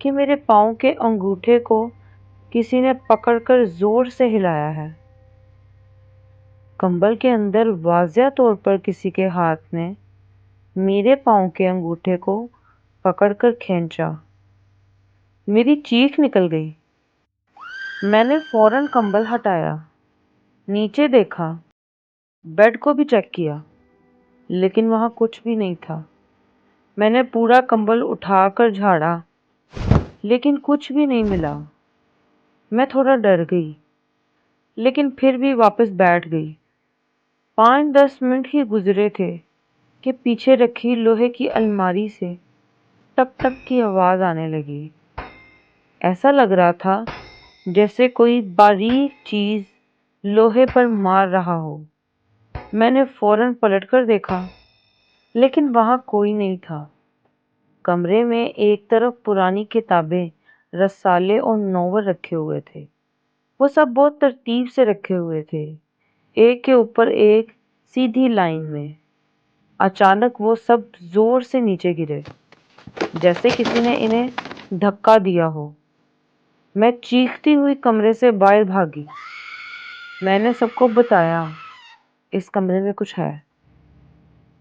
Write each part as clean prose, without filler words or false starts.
کہ میرے پاؤں کے انگوٹھے کو کسی نے پکڑ کر زور سے ہلایا ہے۔ کمبل کے اندر واضح طور پر کسی کے ہاتھ نے میرے پاؤں کے انگوٹھے کو پکڑ کر کھینچا۔ میری چیخ نکل گئی۔ میں نے فوراً کمبل ہٹایا، نیچے دیکھا، بیڈ کو بھی چیک کیا، لیکن وہاں کچھ بھی نہیں تھا۔ میں نے پورا کمبل اٹھا کر جھاڑا، لیکن کچھ بھی نہیں ملا۔ میں تھوڑا ڈر گئی، لیکن پھر بھی واپس بیٹھ گئی۔ 5-10 منٹ ہی گزرے تھے کہ پیچھے رکھی لوہے کی الماری سے ٹک ٹک کی آواز آنے لگی۔ ایسا لگ رہا تھا جیسے کوئی باریک چیز لوہے پر مار رہا ہو۔ میں نے فوراً پلٹ کر دیکھا، لیکن وہاں کوئی نہیں تھا۔ کمرے میں ایک طرف پرانی کتابیں، رسالے اور ناول رکھے ہوئے تھے۔ وہ سب بہت ترتیب سے رکھے ہوئے تھے، ایک کے اوپر ایک، سیدھی لائن میں۔ اچانک وہ سب زور سے نیچے گرے، جیسے کسی نے انہیں دھکا دیا ہو۔ میں چیختی ہوئی کمرے سے باہر بھاگی۔ میں نے سب کو بتایا، اس کمرے میں کچھ ہے،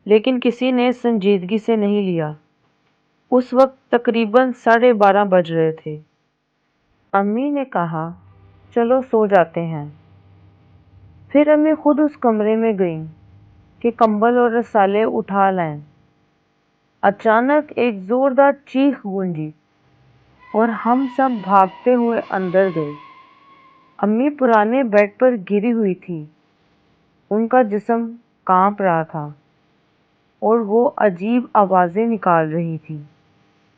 لیکن کسی نے سنجیدگی سے نہیں لیا۔ اس وقت تقریباً 12:30 بج رہے تھے۔ امی نے کہا، چلو سو جاتے ہیں۔ پھر امی خود اس کمرے میں گئیں کہ کمبل اور رسالے اٹھا لائیں۔ اچانک ایک زوردار چیخ گونجی اور ہم سب بھاگتے ہوئے اندر گئے۔ امی پرانے بیڈ پر گری ہوئی تھی، ان کا جسم کانپ رہا تھا اور وہ عجیب آوازیں نکال رہی تھی،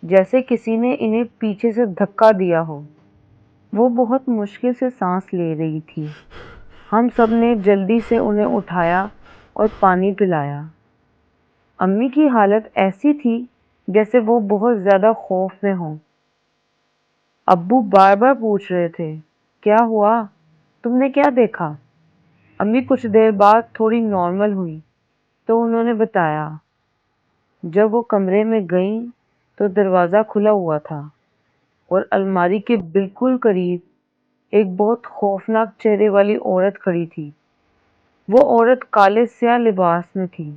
جیسے کسی نے انہیں پیچھے سے دھکا دیا ہو۔ وہ بہت مشکل سے سانس لے رہی تھی۔ ہم سب نے جلدی سے انہیں اٹھایا اور پانی پلایا۔ امی کی حالت ایسی تھی جیسے وہ بہت زیادہ خوف میں ہوں۔ ابو بار بار پوچھ رہے تھے، کیا ہوا؟ تم نے کیا دیکھا؟ امی کچھ دیر بعد تھوڑی نارمل ہوئی تو انہوں نے بتایا، جب وہ کمرے میں گئیں تو دروازہ کھلا ہوا تھا اور الماری کے بالکل قریب ایک بہت خوفناک چہرے والی عورت کھڑی تھی۔ وہ عورت کالے سیاہ لباس میں تھی۔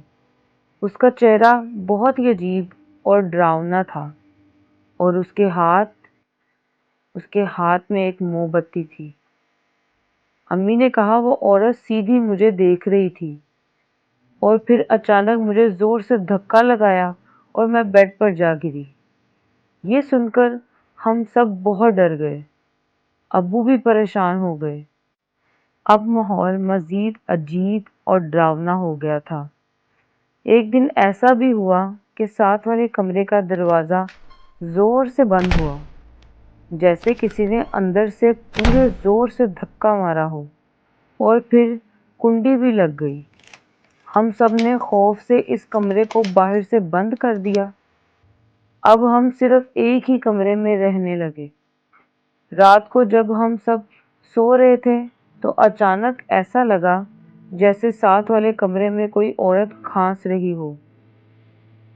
اس کا چہرہ بہت ہی عجیب اور ڈراؤنا تھا اور اس کے ہاتھ میں ایک موم بتی تھی۔ امی نے کہا وہ عورت سیدھی مجھے دیکھ رہی تھی اور پھر اچانک مجھے زور سے دھکا لگایا اور میں بیڈ پر جا گری۔ یہ سن کر ہم سب بہت ڈر گئے۔ ابو بھی پریشان ہو گئے۔ اب ماحول مزید عجیب اور ڈراؤنا ہو گیا تھا۔ ایک دن ایسا بھی ہوا کہ ساتھ والے کمرے کا دروازہ زور سے بند ہوا، جیسے کسی نے اندر سے پورے زور سے دھکا مارا ہو، اور پھر کنڈی بھی لگ گئی۔ ہم سب نے خوف سے اس کمرے کو باہر سے بند کر دیا۔ اب ہم صرف ایک ہی کمرے میں رہنے لگے۔ رات کو جب ہم سب سو رہے تھے تو اچانک ایسا لگا جیسے ساتھ والے کمرے میں کوئی عورت کھانس رہی ہو۔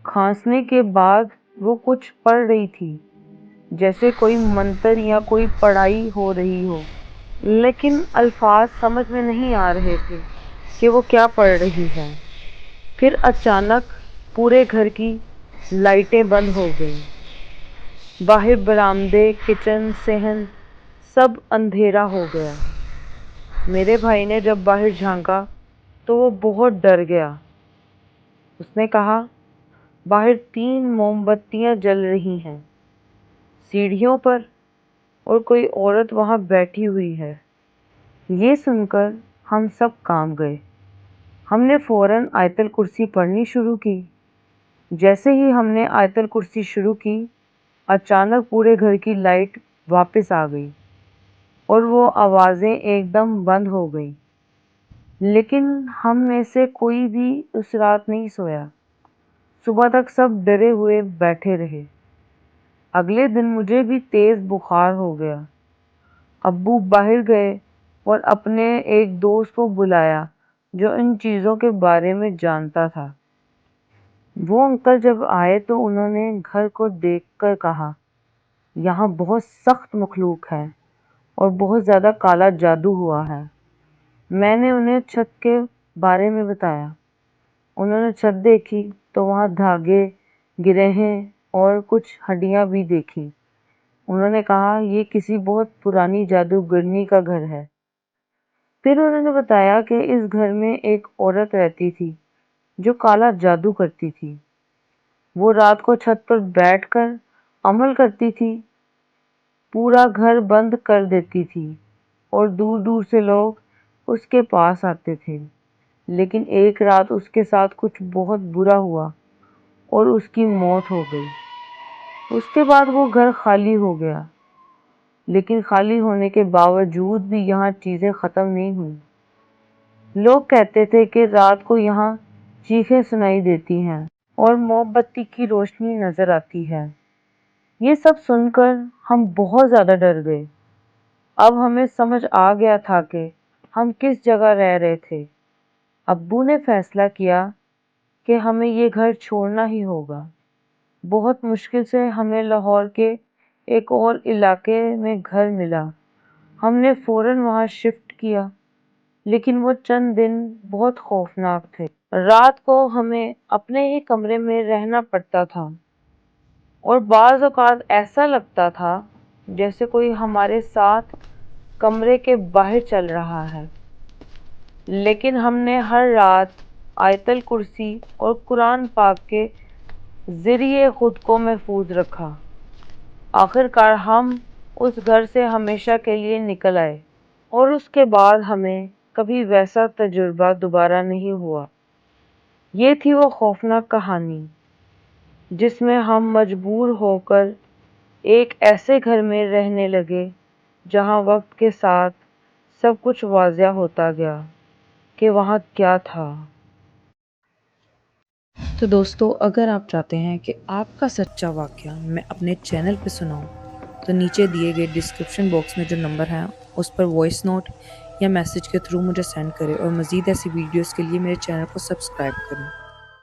کھانسنے کے بعد وہ کچھ پڑھ رہی تھی، جیسے کوئی منتر یا کوئی پڑھائی ہو رہی ہو، لیکن الفاظ سمجھ میں نہیں آ رہے تھے کہ وہ کیا پڑھ رہی ہے۔ پھر اچانک پورے گھر کی لائٹیں بند ہو گئیں۔ باہر برآمدے، کچن، صحن سب اندھیرا ہو گیا۔ میرے بھائی نے جب باہر جھانکا تو وہ بہت ڈر گیا۔ اس نے کہا، باہر 3 موم بتیاں جل رہی ہیں، سیڑھیوں پر، اور کوئی عورت وہاں بیٹھی ہوئی ہے۔ یہ سن کر ہم سب کانپ گئے۔ ہم نے فوراً آیت الکرسی پڑھنی شروع کی۔ جیسے ہی ہم نے آیت الکرسی شروع کی، اچانک پورے گھر کی لائٹ واپس آ گئی اور وہ آوازیں ایک دم بند ہو گئیں۔ لیکن ہم میں سے کوئی بھی اس رات نہیں سویا۔ صبح تک سب ڈرے ہوئے بیٹھے رہے۔ اگلے دن مجھے بھی تیز بخار ہو گیا۔ ابو باہر گئے اور اپنے ایک دوست کو بلایا جو ان چیزوں کے بارے میں جانتا تھا۔ وہ انکل جب آئے تو انہوں نے گھر کو دیکھ کر کہا، یہاں بہت سخت مخلوق ہے اور بہت زیادہ کالا جادو ہوا ہے۔ میں نے انہیں چھت کے بارے میں بتایا۔ انہوں نے چھت دیکھی تو وہاں دھاگے گرے ہیں اور کچھ ہڈیاں بھی دیکھی۔ انہوں نے کہا یہ کسی بہت پرانی جادوگرنی کا گھر ہے۔ پھر انہوں نے بتایا کہ اس گھر میں ایک عورت رہتی تھی جو کالا جادو کرتی تھی۔ وہ رات کو چھت پر بیٹھ کر عمل کرتی تھی، پورا گھر بند کر دیتی تھی اور دور دور سے لوگ اس کے پاس آتے تھے۔ لیکن ایک رات اس کے ساتھ کچھ بہت برا ہوا اور اس کی موت ہو گئی۔ اس کے بعد وہ گھر خالی ہو گیا، لیکن خالی ہونے کے باوجود بھی یہاں چیزیں ختم نہیں ہوئیں۔ لوگ کہتے تھے کہ رات کو یہاں چیخیں سنائی دیتی ہیں اور موم بتی کی روشنی نظر آتی ہے۔ یہ سب سن کر ہم بہت زیادہ ڈر گئے۔ اب ہمیں سمجھ آ گیا تھا کہ ہم کس جگہ رہ رہے تھے۔ ابو نے فیصلہ کیا کہ ہمیں یہ گھر چھوڑنا ہی ہوگا۔ بہت مشکل سے ہمیں لاہور کے ایک اور علاقے میں گھر ملا۔ ہم نے فوراً وہاں شفٹ کیا، لیکن وہ چند دن بہت خوفناک تھے۔ رات کو ہمیں اپنے ہی کمرے میں رہنا پڑتا تھا اور بعض اوقات ایسا لگتا تھا جیسے کوئی ہمارے ساتھ کمرے کے باہر چل رہا ہے۔ لیکن ہم نے ہر رات آیت الکرسی اور قرآن پاک کے ذریعے خود کو محفوظ رکھا۔ آخرکار ہم اس گھر سے ہمیشہ کے لیے نکل آئے اور اس کے بعد ہمیں کبھی ویسا تجربہ دوبارہ نہیں ہوا۔ یہ تھی وہ خوفناک کہانی جس میں ہم مجبور ہو کر ایک ایسے گھر میں رہنے لگے جہاں وقت کے ساتھ سب کچھ واضح ہوتا گیا کہ وہاں کیا تھا۔ تو دوستو، اگر آپ چاہتے ہیں کہ آپ کا سچا واقعہ میں اپنے چینل پہ سناؤں تو نیچے دیے گئے ڈسکرپشن باکس میں جو نمبر ہے اس پر وائس نوٹ یا میسج کے تھرو مجھے سینڈ کریں، اور مزید ایسی ویڈیوز کے لیے میرے چینل کو سبسکرائب کریں۔